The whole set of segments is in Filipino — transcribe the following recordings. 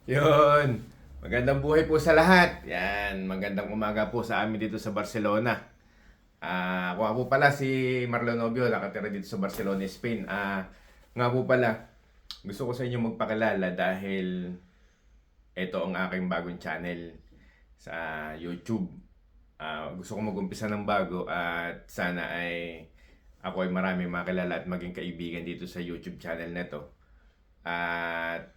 Yun. Magandang buhay po sa lahat. Yan, magandang umaga po sa amin dito sa Barcelona. Ako nga po pala si Marlon Novio, nakatira dito sa Barcelona, Spain. Nga po pala, gusto ko sa inyo magpakilala dahil ito ang aking bagong channel sa YouTube. Gusto ko mag-umpisa ng bago at sana ay ako ay marami makilala at maging kaibigan dito sa YouTube channel na to. At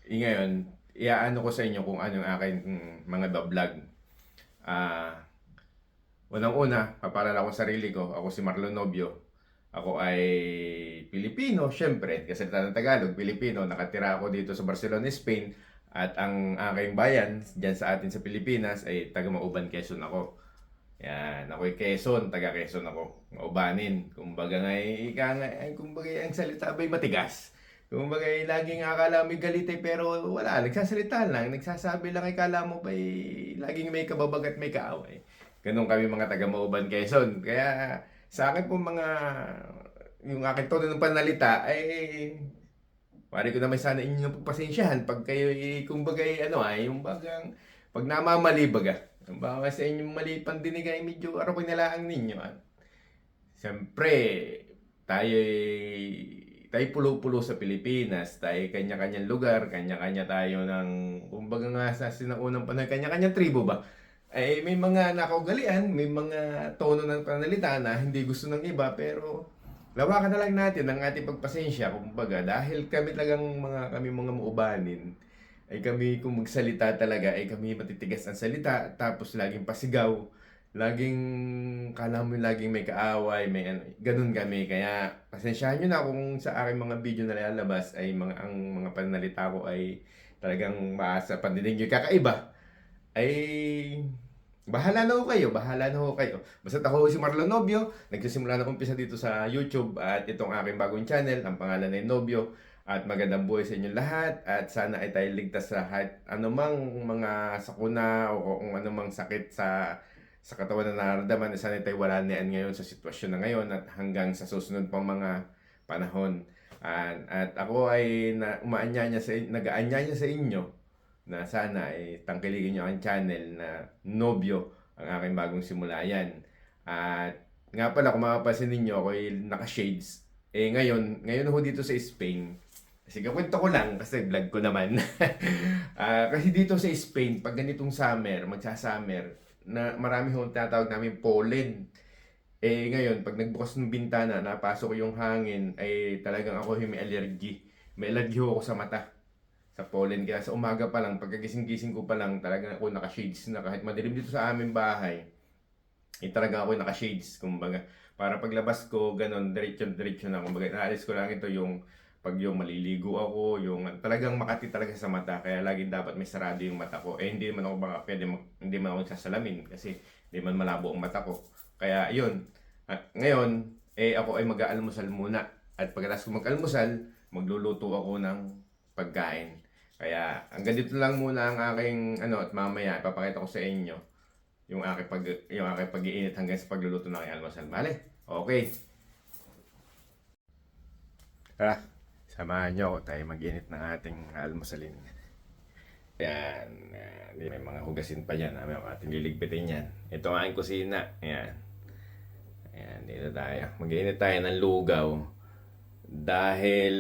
ngayon, iaano ko sa inyo kung ano yung aking mga vlog. Ah, Unang-una, papalala ko sarili ko. Ako si Marlon Novio. Ako ay Pilipino, syempre, kasi ng Tagalog, Pilipino. Nakatira ako dito sa Barcelona, Spain. At ang aking bayan, dyan sa atin sa Pilipinas, ay taga Mauban, Quezon ako. Yan, ako'y Quezon, taga Quezon ako. Maubanin. Kumbaga nga, kumbaga ang salita ba'y matigas. Kumbaga laging akala may galit pero wala, nagsasalita lang, nagsasabi lang, akala mo ba'y laging may kababag at may kaaway. Ganun kami mga taga Mauban, Quezon. Kaya sa akin po yung aking tono ng panalita ay pare ko naman sana inyong pagpasensyahan pag kayo kumbaga yung bagang pag namamali baga. Ang baka sa inyong mali pandinig ay medyo araw kinalaang ninyo. At siyempre, tayo tayo pulo-pulo sa Pilipinas, tayo kanya-kanyang lugar, kanya-kanya tayo ng, kumbaga nga sa sinaunang panahon, kanya-kanyang tribo ba? Ay may mga nakaugalian, may mga tono ng pananalita na hindi gusto ng iba, pero lawakan na lang natin ang ating pagpasensya, kumbaga, dahil kami mga maubanin, ay kami kung magsalita talaga, ay kami matitigas ang salita, tapos laging pasigaw, laging, kala mo laging may kaaway, may ano, ganun kami. Kaya, pasensyahan nyo na kung sa aking mga video na lalabas ay ang mga pananalita ko ay talagang maasa pandinig nyo kakaiba, ay bahala na ho kayo, bahala na ho kayo. Basta ako si Marlon Novio, nagsisimula na umpisa dito sa YouTube at itong aking bagong channel, ang pangalan ay Novio. At magandang buhay sa inyong lahat at sana ay tayo ligtas sa kahit anumang mga sakuna o kung anumang sakit sa katawan na nararamdaman. Sana tayo wala na yan ngayon sa sitwasyon na ngayon at hanggang sa susunod pang mga panahon. At ako ay nag-aanyaya sa inyo na sana ay tangkilikin nyo ang channel na Nobyo, ang aking bagong simula yan. At nga pala, kung mapapansin ninyo, ako ay naka-shades. Ngayon ho dito sa Spain, kasi kakwento ko lang, kasi vlog ko naman. Kasi dito sa Spain, pag ganitong summer, magsa-summer, na marami ho tinatawag namin pollen. Ngayon, pag nagbukas ng bintana, napasok yung hangin, ay talagang ako may allergy. May allergy ho ako sa mata sa pollen. Kaya sa umaga pa lang, pagkagising-gising ko pa lang, talaga ako naka-shades na kahit madilim dito sa aming bahay. Talaga ako naka-shades, kumbaga. Para paglabas ko, ganun, diretso na. Kumbaga, naalis ko lang ito yung pag yung maliligo ako, yung talagang makati talaga sa mata. Kaya lagi dapat may sarado yung mata ko. Hindi man ako baka hindi man ako nagsasalamin kasi hindi man malabo ang mata ko. Kaya yun. At ngayon, ako ay mag-aalmusal muna. At pagkatapos ko mag-almusal, magluluto ako ng pagkain. Kaya hanggang dito lang muna ang aking at mamaya ipapakita ko sa inyo yung aking pag-iinit hanggang sa pagluluto ng aking almusal. Bale? Okay. Tara, samahan nyo ako tayo mag-init ng ating almusalin. Yan, may mga hugasin pa yan. May ating liligpitin yan. Ito ang aking kusina. Yan. Yan, dito tayo. Mag-iinit tayo ng lugaw. Dahil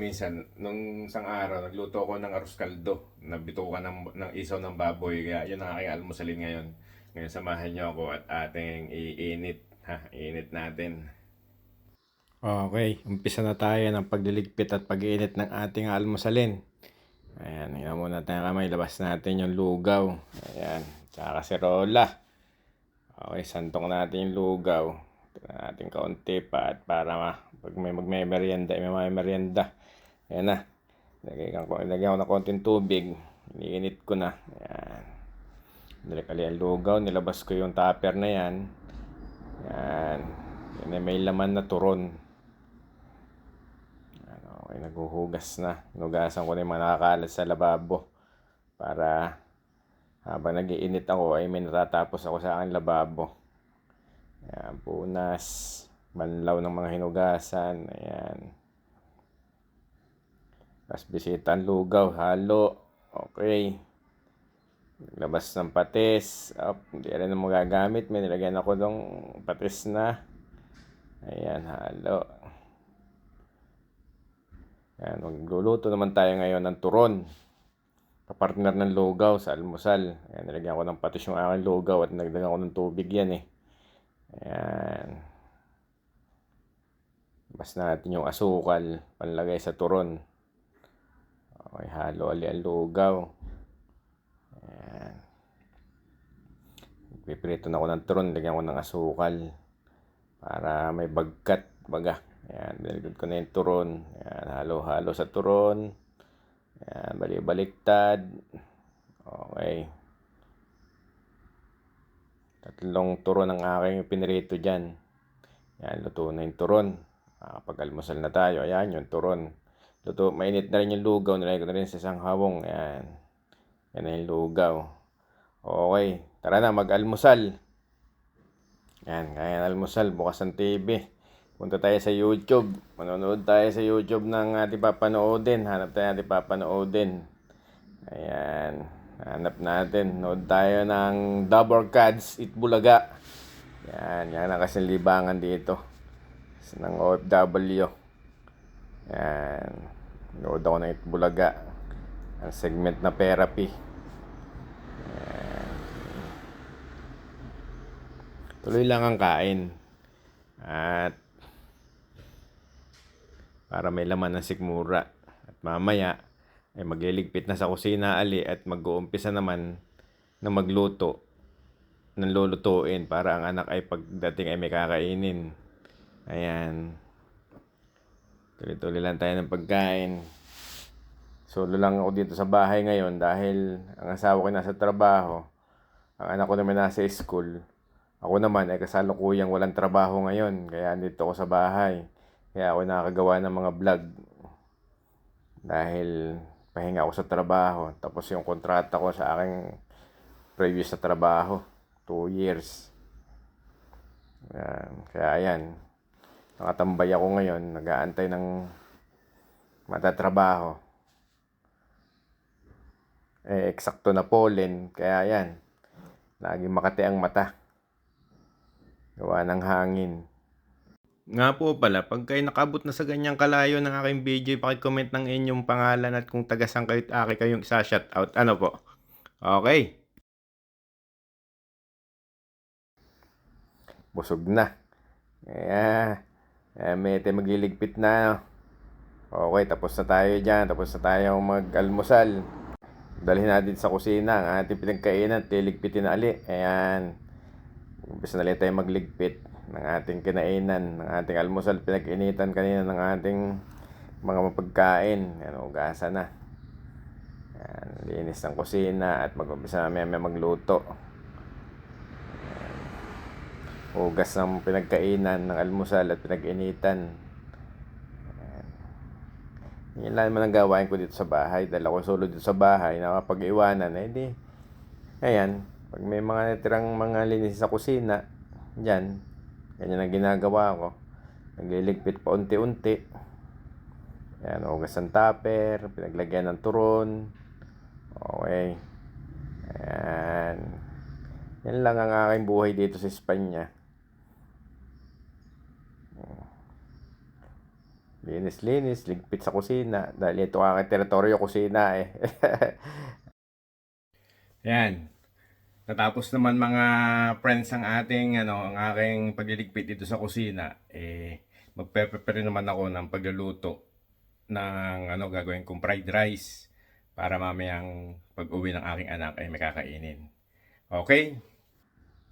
minsan, nung isang araw, nagluto ako ng arroz caldo. Nabitukan ng isaw ng baboy. Kaya yun ang aking almusalin ngayon. Ngayon samahan nyo ako at ating iinit. Iinit natin. Okay, umpisa na tayo ng pagliligpit at pag-iinit ng ating almusalin. Ayan, higa muna tayo kamay. Labas natin yung lugaw. Ayan, tsaka kaserola. Okay, santong natin yung lugaw. Tignan natin kaunti pa at para pag may magme-merienda, may merienda. Ayan na. Lagyan ko ng konting tubig. Iniinit ko na. Ayan. Nilikali ang lugaw. Nilabas ko yung tupper na yan. Ayan. Yan ay may laman na turon. Okay, naghuhugas na. Nugasan ko na yung mga nakakalat sa lababo. Para habang nag-iinit ako ay may natatapos ako sa aking lababo. Ayan, punas. Banlaw ng mga hinugasan. Ayan. Tapos bisita ang lugaw. Halo. Okay. Naglabas ng patis. Hindi rin na magagamit. May nilagyan ako ng patis na. Ayan, halo. Ayan, magluluto naman tayo ngayon ng turon. Kapartner ng lugaw sa almusal. Ayan, nilagyan ko ng patis yung aking lugaw at nagdagan ko ng tubig yan eh. Ayan. Bas natin yung asukal. Panlagay sa turon. Okay, halo ali ang lugaw. Ayan. Piprito na ako ng turon. Lagyan ko ng asukal. Para may bagkat baga. Ayan, nilagyan ko na yung turon. Ayan, halo-halo sa turon. Ayan, balik-baliktad. Okay. Tatlong turon ang aking pinirito dyan. Ayan, luto na yung turon. Pag-almusal na tayo. Ayan, yung turon. Luto, mainit na rin yung lugaw. Nilagay ko na rin sa isang hawong. Ayan. Yan na yung lugaw. Okay, tara na mag-almusal. Yan, kaya almusal, bukas ang TV. Punta tayo sa YouTube. Manonood tayo sa YouTube ng ating papanoodin. Hanap tayo ating papanoodin. Ayan, hanap natin. Nood tayo ng Double Cards Itbulaga. Yan, yan ang kasing libangan dito. Ng OFW. Yan, nood ako ng Itbulaga. Ang segment na therapy. Tuloy lang ang kain. At para may laman ng sikmura. At mamaya ay magliligpit na sa kusina ali at mag-uumpisa naman na magluto ng lulutuin para ang anak ay pagdating ay may kakainin. Ayan. Tuloy-tuloy lang tayo ng pagkain. Solo lang ako dito sa bahay ngayon dahil ang asawa ko nasa trabaho. Ang anak ko naman nasa school. Ako naman ay kasalukuyang walang trabaho ngayon, kaya andito ako sa bahay. Kaya ako nakakagawa ng mga vlog. Dahil pahinga ako sa trabaho. Tapos yung kontrata ko sa aking previous sa trabaho, 2 years. Kaya ayan, nakatambay ako ngayon, nag-aantay ng matatrabaho. Eksakto na pollen, kaya ayan, laging makati ang mata. Gawa ng hangin. Nga po pala, pag kayo nakabot na sa ganyang kalayo ng aking video, pakicomment ng inyong pangalan at kung taga-saan kayo at aki kayong isa-shoutout. Ano po? Okay. Busog na. May magliligpit na. Okay, tapos na tayo dyan. Tapos na tayo mag-almusal. Dalhin natin sa kusina ang ating pinagkainan. Tiligpitin na ali. Ayan. Umpisa na tayo magligpit ng ating kinainan, ng ating almusal. Pinag-initan kanina ng ating mga mapagkain. Ayan, ugasan na. Ayan, linis ng kusina at mag-umpisa na may magluto. Ayan. Ugas ng pinagkainan ng almusal at pinag-initan. Ayan. Yan lang naman ang gawain ko dito sa bahay. Dahil ako solo dito sa bahay, nakapag-iwanan. Ayan. Pag may mga natirang mga linis sa kusina, dyan, ganyan ang ginagawa ko. Nagliligpit pa unti-unti. Ayan, ugas ng tupper, pinaglagyan ng turon. Okay. Ayan. Yan lang ang aking buhay dito sa Espanya. Linis-linis, ligpit sa kusina. Dahil ito ang aking teritoryo, kusina eh. Yan. Natapos naman mga friends ang ang aking pagliligpit dito sa kusina, magpe-prepare naman ako ng pagluluto ng gagawin kong fried rice para mamayang pag-uwi ng aking anak ay may kakainin. Okay?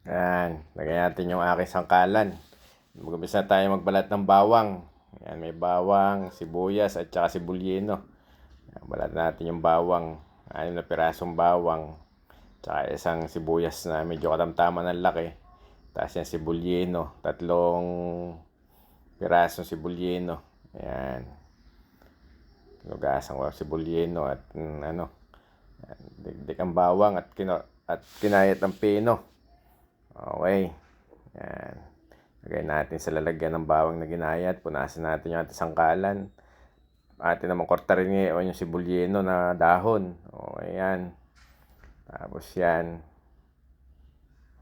Yan, lagyan natin yung aking sangkalan. Mag-umpisa tayo magbalat ng bawang. Yan, may bawang, sibuyas at saka sibulyeno. Yan, balat natin yung bawang. 6 na pirasong bawang. Tsaka isang sibuyas na medyo katamtaman ng laki. Tapos yan sibulyeno. 3 pirasong sibulyeno. Ayan. Lugasan ko sibulyeno at dikdik ang bawang at kinayat ang pino. Okay. Ayan. Lagay natin sa lalagyan ng bawang na ginayat. Punasan natin yung ating sangkalan. atin naman kortarin ngayon yung sibulyeno na dahon. O, ayan. Tapos yan.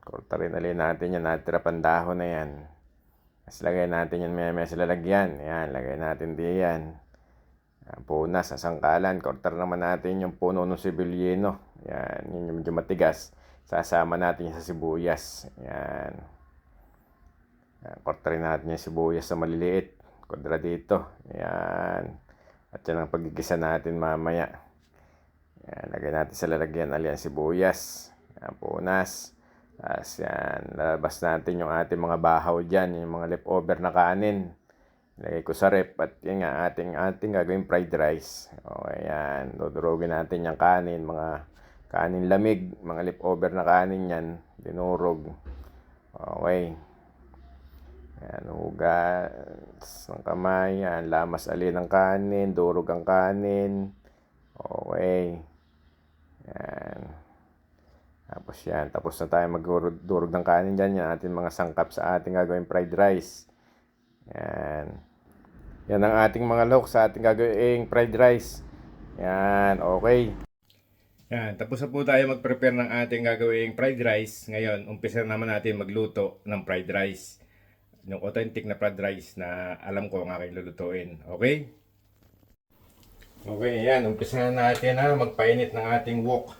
Kortarin ulit natin yan. Natira pang dahon na yan. Tapos lagay natin yan may sa lalagyan. Ayan, lagay natin diyan. Punas, sangkalan. Kortar naman natin yung puno ng sibulyeno. Ayan, yun yung medyo matigas. Sasama natin yung sa sibuyas. Ayan. Kortarin natin yung sibuyas sa maliliit. Kwadradito. Ayan. At yan ang pagigisa natin mamaya. Yan, lagay natin sa lalagyan alian sibuyas. Yan, punas. Tapos yan, lalabas natin yung ating mga bahaw dyan, yung mga leftover na kanin. Lagay ko sa rep at yan nga, ating gagawin fried rice. Okay, yan. Dudurugin natin yung kanin, mga kanin lamig, mga leftover na kanin yan. Dinurog. Okay. Yan, hugas ng kamay. Yan, lamas alin ng kanin, durog ang kanin. Okay. Yan. Tapos yan, tapos na tayo magdurog ng kanin dyan. Yan ating mga sangkap sa ating gagawin fried rice. Yan. Yan ang ating mga look sa ating gagawing fried rice. Yan, okay. Yan, tapos na po tayo mag-prepare ng ating gagawing fried rice. Ngayon, umpisa naman natin magluto ng fried rice. Yung authentic na fried rice na alam ko ang aking lulutuin. Okay? Okay, yan. Umpisa na natin na magpainit ng ating wok.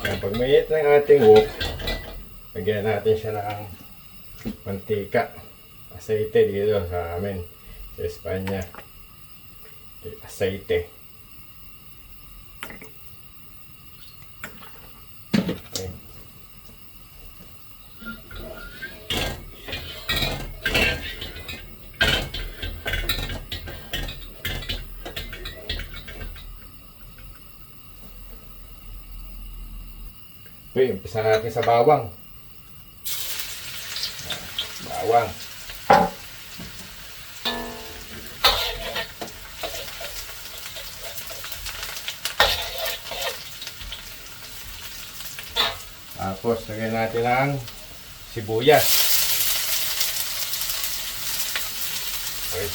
Yan, pag mainit ng ating wok, lagyan natin siya ng mantika. Aceite dito sa amin, sa Espanya. Aceite. Okay. Okay, umpisa natin sa bawang. Bawang. Tapos, lagyan natin ang sibuyas. Okay.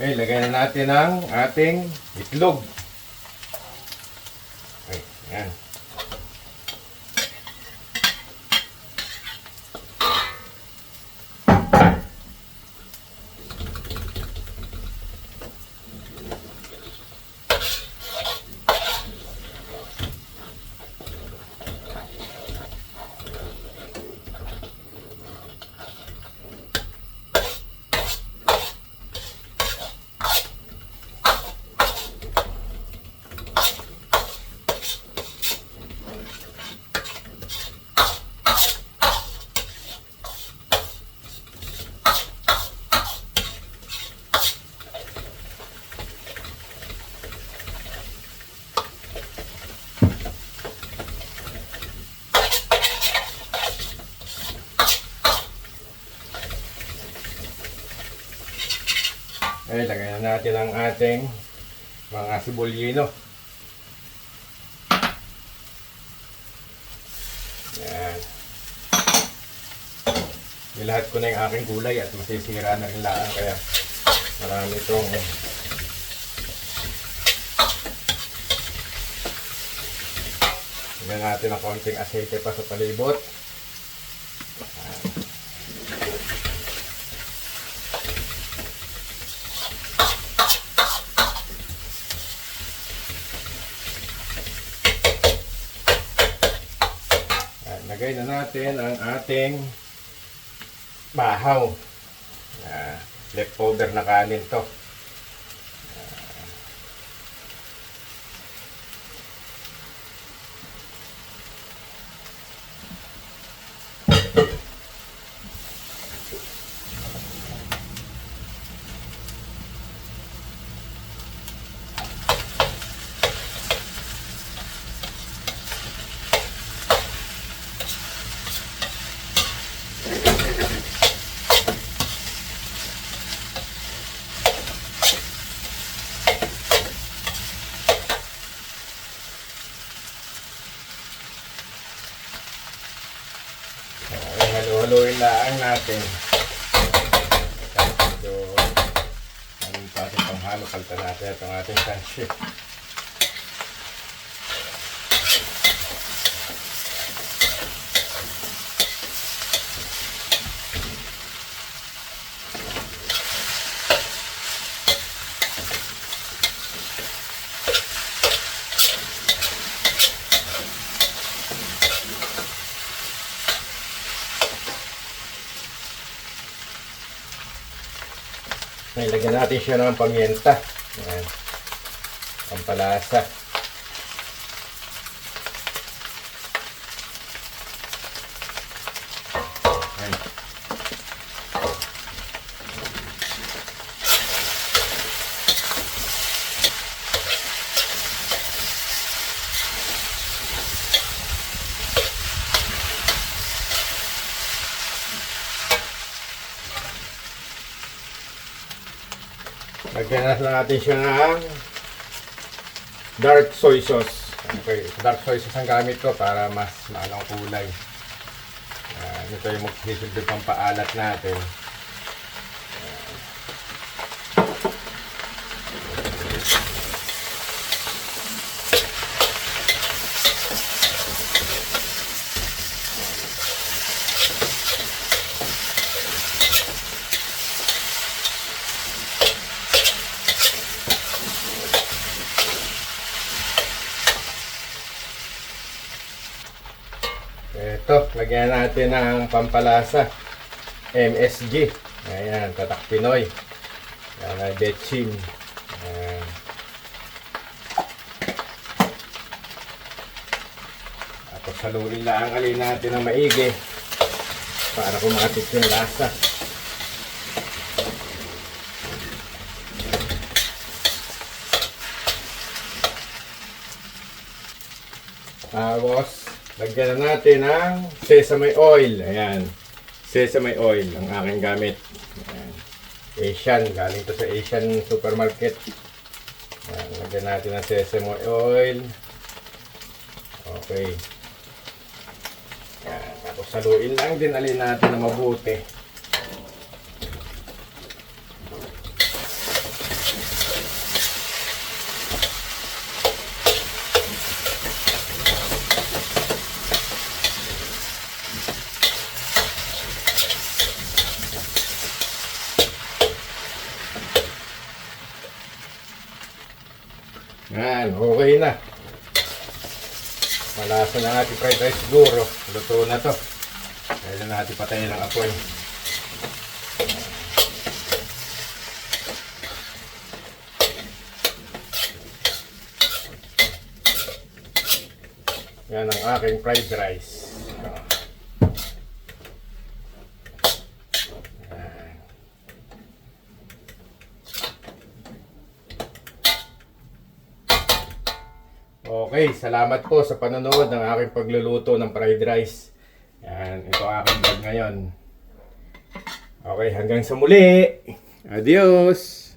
Okay, lagyan na natin ang ating itlog. Okay, yan. Okay, lagyan na natin ang ating mga sibulyeno. Yan. Nilahat ko na yung aking gulay at masisira na rin lang kaya marami itong lagyan natin ng konting aceite pa sa palibot. Lagay na natin ang ating bahaw. Leftover na kanin to. saluin lang natin. Medyo anong pati panghalo, palta natin itong ating kanshi. Ilagyan natin siya ng pamienta. Ayan. Pampalasa. Ayan. Lagyan na lang natin siya ng dark soy sauce. Okay, dark soy sauce ang gamit ko para mas maanong kulay. Ito yung magsisilbi pang paalat natin. Ito, lagyan natin ng pampalasa. MSG. Ayan, tatak Pinoy. Ayan, Dechin. Ayan. Tapos haluin lang alin natin ng maigi para kumatik yung lasa. Tapos lagyan na natin ng sesame oil. Ayan. Sesame oil ang aking gamit. Ayan. Asian. Galing to sa Asian supermarket. Ayan. Lagyan natin ng sesame oil. Okay. Ayan. Tapos saluin lang din alin natin na mabuti. Yan, okay na. Malasa na natin fried rice siguro. Luto na to. Kaya na natin patayin ang apoy. Yan ang aking fried rice. Okay, salamat po sa panonood ng aking pagluluto ng fried rice. Yan, ito ang aking vlog ngayon. Okay, hanggang sa muli. Adios!